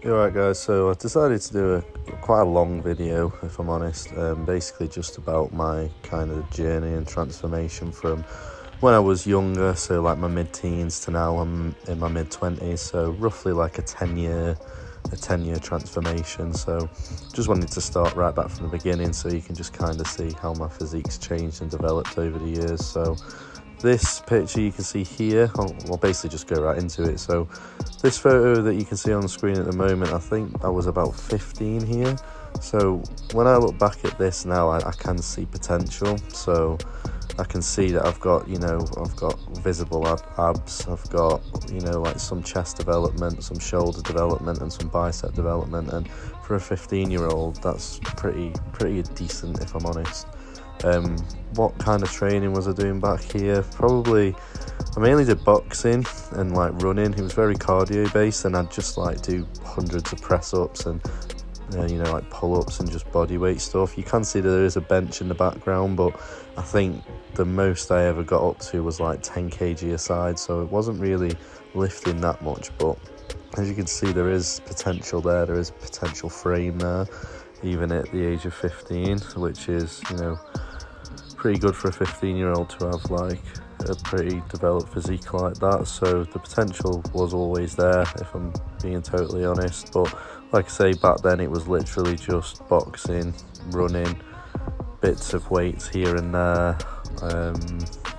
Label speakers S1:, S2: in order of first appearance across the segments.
S1: Alright guys, so I decided to do quite a long video, if I'm honest, basically just about my kind of journey and transformation from when I was younger, so like my mid-teens, to now I'm in my mid-20s, so roughly like a 10-year transformation. So just wanted to start right back from the beginning so you can just kind of see how my physique's changed and developed over the years. So this picture you can see here, I'll basically just go right into it. So this photo that you can see on the screen at the moment, I think I was about 15 here. So when I look back at this now, I can see potential. So I can see that I've got visible abs, I've got, like some chest development, some shoulder development and some bicep development. And for a 15-year-old, that's pretty decent, if I'm honest. What kind of training was I doing back here? Probably, I mainly did boxing and like running. It was very cardio based, and I'd just like do hundreds of press ups and like pull ups and just body weight stuff. You can see that there is a bench in the background, but I think the most I ever got up to was like 10 kg a side, so it wasn't really lifting that much. But as you can see, there is potential there. There is potential frame there, even at the age of 15, which is, pretty good for a 15-year-old to have like a pretty developed physique like that. So the potential was always there, if I'm being totally honest. But like I say, back then it was literally just boxing, running, bits of weights here and there,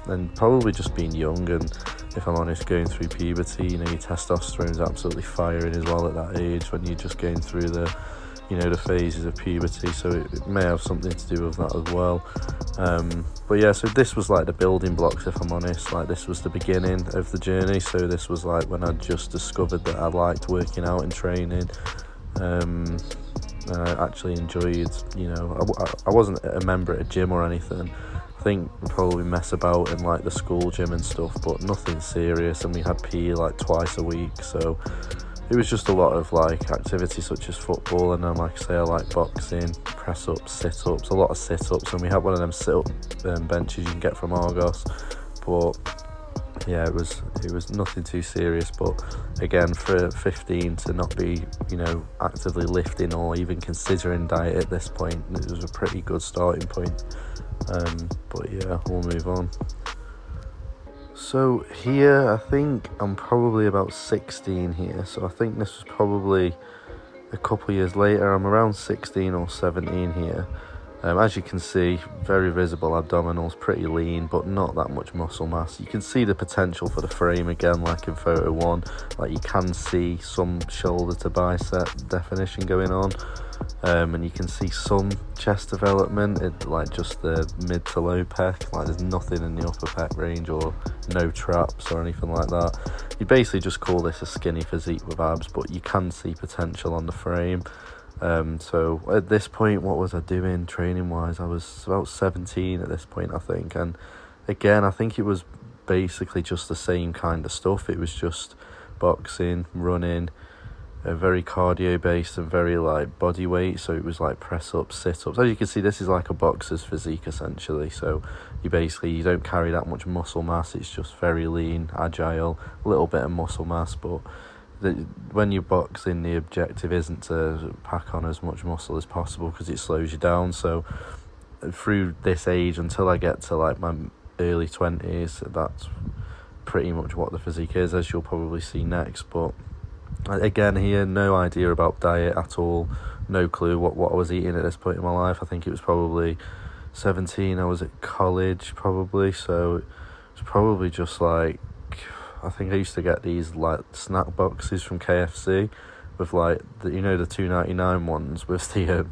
S1: and probably just being young and, if I'm honest, going through puberty. Your testosterone's absolutely firing as well at that age when you're just going through the phases of puberty, so it may have something to do with that as well. But yeah, so this was like the building blocks, if I'm honest. Like, this was the beginning of the journey. So this was like when I just discovered that I liked working out and training. I actually enjoyed, I wasn't a member at a gym or anything. I think we probably mess about in like the school gym and stuff, but nothing serious. And we had PE like twice a week, so it was just a lot of like activities such as football, and then, like I say, I like boxing, press ups, sit ups, a lot of sit ups, and we had one of them sit up benches you can get from Argos. But yeah, it was nothing too serious. But again, for 15 to not be actively lifting or even considering diet at this point, it was a pretty good starting point. But yeah, we'll move on. So here, I think I'm probably about 16 here, so I think this was probably a couple years later. I'm around 16 or 17 here. As you can see, very visible abdominals, pretty lean, but not that much muscle mass. You can see the potential for the frame again, like in photo 1. Like, you can see some shoulder to bicep definition going on. And you can see some chest development at like just the mid to low pec. Like, there's nothing in the upper pec range or no traps or anything like that. You basically just call this a skinny physique with abs, but you can see potential on the frame. So at this point, what was I doing training wise? I was about 17 at this point, I think. And again, I think it was basically just the same kind of stuff. It was just boxing, running, very cardio based and very like body weight. So it was like press ups, sit ups. As you can see, this is like a boxer's physique essentially. So you don't carry that much muscle mass. It's just very lean, agile, a little bit of muscle mass. But when you're boxing, the objective isn't to pack on as much muscle as possible, because it slows you down. So through this age, until I get to like my early 20s, that's pretty much what the physique is, as you'll probably see next. But again, here, no idea about diet at all, no clue what I was eating at this point in my life. I think it was probably 17, I was at college probably, so it was probably just like, I think I used to get these like snack boxes from KFC with like the $2.99 ones with the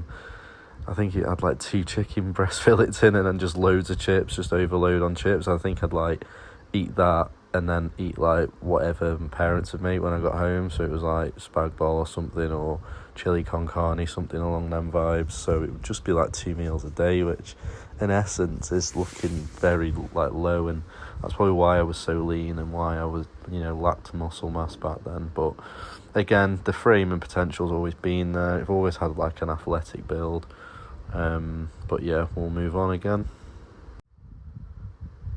S1: I think it had like 2 chicken breast fillets in, and then just loads of chips, just overload on chips. I think I'd like eat that and then eat like whatever my parents had made when I got home. So it was like spag bol or something, or chili con carne, something along them vibes. So it would just be like 2 meals a day, which in essence is looking very like low, and that's probably why I was so lean and why I was lacked muscle mass back then. But again, the frame and potential's always been there. I've always had like an athletic build. But yeah, we'll move on again.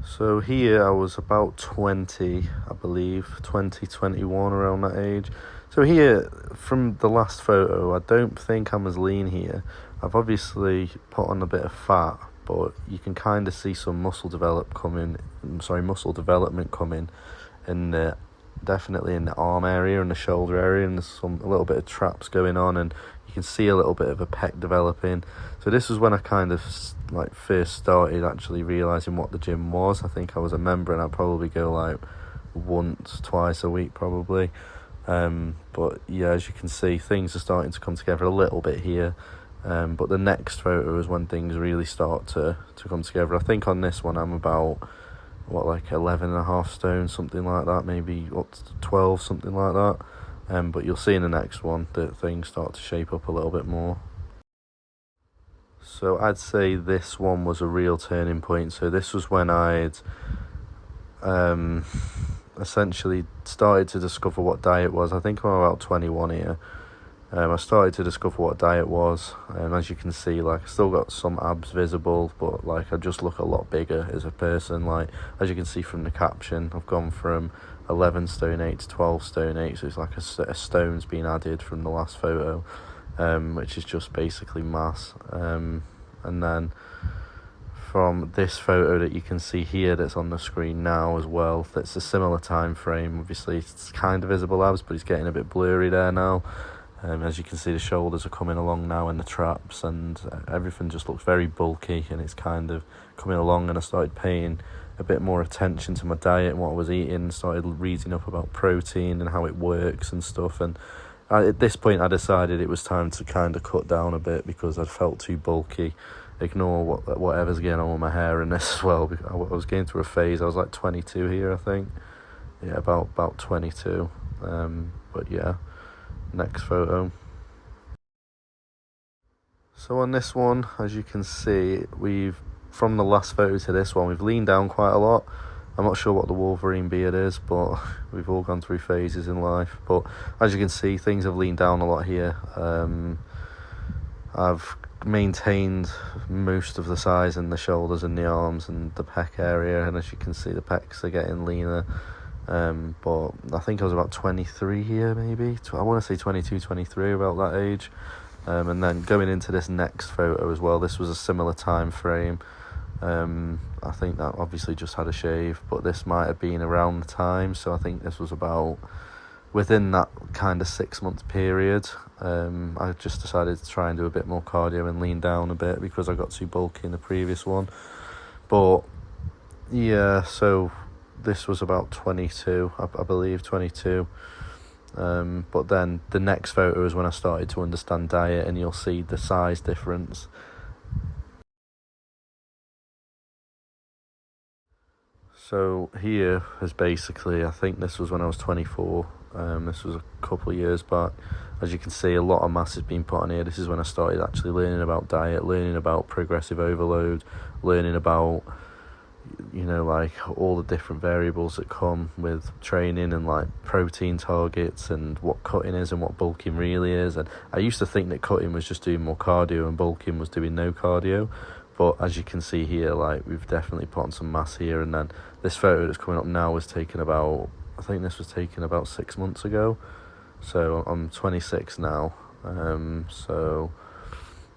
S1: So here I was about 20, I believe, 20, 21, around that age. So here, from the last photo, I don't think I'm as lean here. I've obviously put on a bit of fat, but you can kind of see some muscle development coming in the, definitely in the arm area and the shoulder area, and there's a little bit of traps going on, and you can see a little bit of a pec developing. So this was when I kind of like first started actually realizing what the gym was. I think I was a member and I'd probably go like once, twice a week probably. But yeah, as you can see, things are starting to come together a little bit here. But the next photo is when things really start to come together. I think on this one I'm about, like 11.5 stone, something like that, maybe up to 12, something like that. But you'll see in the next one that things start to shape up a little bit more. So I'd say this one was a real turning point. So this was when I'd essentially started to discover what diet was. I think I'm about 21 here. I started to discover what diet was, and as you can see, like, I still got some abs visible, but like I just look a lot bigger as a person. Like, as you can see from the caption, I've gone from 11 stone 8 to 12 stone 8, so it's like a stone's been added from the last photo, which is just basically mass. And then from this photo that you can see here that's on the screen now as well, that's a similar time frame. Obviously it's kind of visible abs, but it's getting a bit blurry there now. As you can see, the shoulders are coming along now in the traps, and everything just looks very bulky, and it's kind of coming along. And I started paying a bit more attention to my diet and what I was eating, started reading up about protein and how it works and stuff. And at this point I decided it was time to kind of cut down a bit because I'd felt too bulky. Ignore whatever's going on with my hair and this as well, because I was going through a phase. I was like 22 here, I think. Yeah, about 22. But yeah. Next photo. So on this one, as you can see, from the last photo to this one, we've leaned down quite a lot. I'm not sure what the Wolverine beard is, but we've all gone through phases in life. But as you can see, things have leaned down a lot here. I've maintained most of the size in the shoulders and the arms and the pec area, and as you can see, the pecs are getting leaner. But I think I was about 23 here, maybe. I want to say 22, 23, about that age. And then going into this next photo as well, this was a similar time frame. I think that obviously just had a shave, but this might have been around the time. So I think this was about within that kind of 6-month period. I just decided to try and do a bit more cardio and lean down a bit because I got too bulky in the previous one. But yeah, so this was about 22, I believe, 22. But then the next photo is when I started to understand diet, and you'll see the size difference. So here is basically, I think this was when I was 24. This was a couple of years back. As you can see, a lot of mass has been put on here. This is when I started actually learning about diet, learning about progressive overload, learning about, like all the different variables that come with training, and like protein targets and what cutting is and what bulking really is. And I used to think that cutting was just doing more cardio and bulking was doing no cardio, but as you can see here, like, we've definitely put on some mass here. And then this photo that's coming up now was taken about, I think this was taken about 6 months ago. So I'm 26 now. So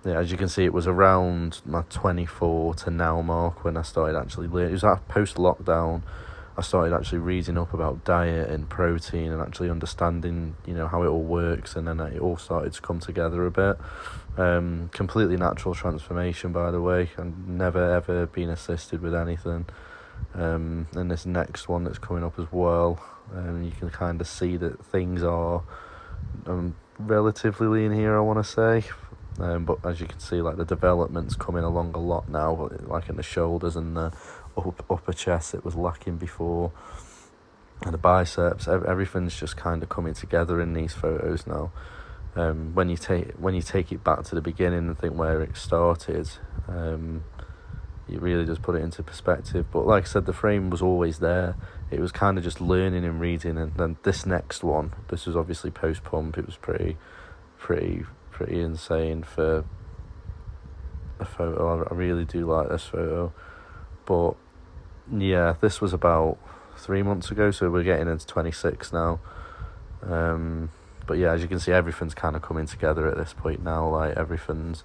S1: yeah, as you can see, it was around my 24 to now mark when I started actually learning. It was that post-lockdown. I started actually reading up about diet and protein and actually understanding, how it all works, and then it all started to come together a bit. Completely natural transformation, by the way, and never ever been assisted with anything. And this next one that's coming up as well, you can kind of see that things are relatively lean here, I want to say. But as you can see, like, the development's coming along a lot now, like in the shoulders and the upper chest, it was lacking before, and the biceps. Everything's just kind of coming together in these photos now. When you take it back to the beginning and think where it started, it really does put it into perspective. But like I said, the frame was always there. It was kind of just learning and reading. And then this next one, this was obviously post pump. It was pretty insane for a photo. I really do like this photo, but Yeah, this was about 3 months ago, so we're getting into 26 now. But yeah, as you can see, everything's kind of coming together at this point now. Like, everything's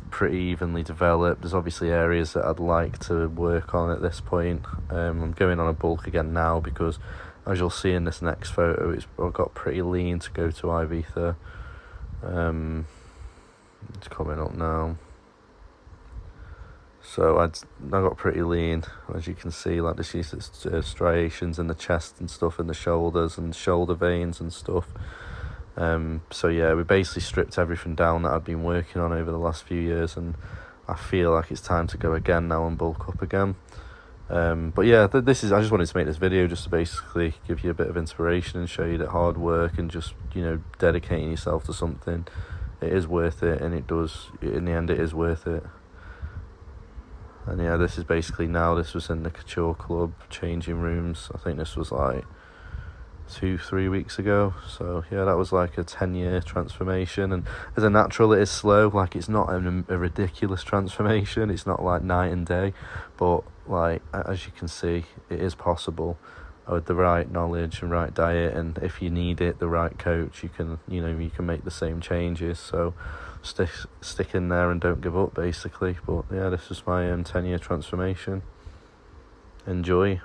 S1: pretty evenly developed. There's obviously areas that I'd like to work on at this point. I'm going on a bulk again now because, as you'll see in this next photo, I've got pretty lean to go to Ibiza. It's coming up now. So I got pretty lean, as you can see. Like, there's striations in the chest and stuff, in the shoulders and shoulder veins and stuff. So yeah, we basically stripped everything down that I'd been working on over the last few years, and I feel like it's time to go again now and bulk up again. But yeah, I just wanted to make this video just to basically give you a bit of inspiration and show you that hard work and just, dedicating yourself to something, it is worth it, and in the end it is worth it. And yeah, this was in the Couture Club changing rooms. I think this was like 2-3 weeks ago. So yeah, that was like a 10-year transformation, and as a natural it is slow. Like, it's not a ridiculous transformation, it's not like night and day, but like, as you can see, it is possible with the right knowledge and right diet, and if you need it, the right coach, you can make the same changes. So stick in there and don't give up, basically. But yeah, this is my 10-year transformation. Enjoy.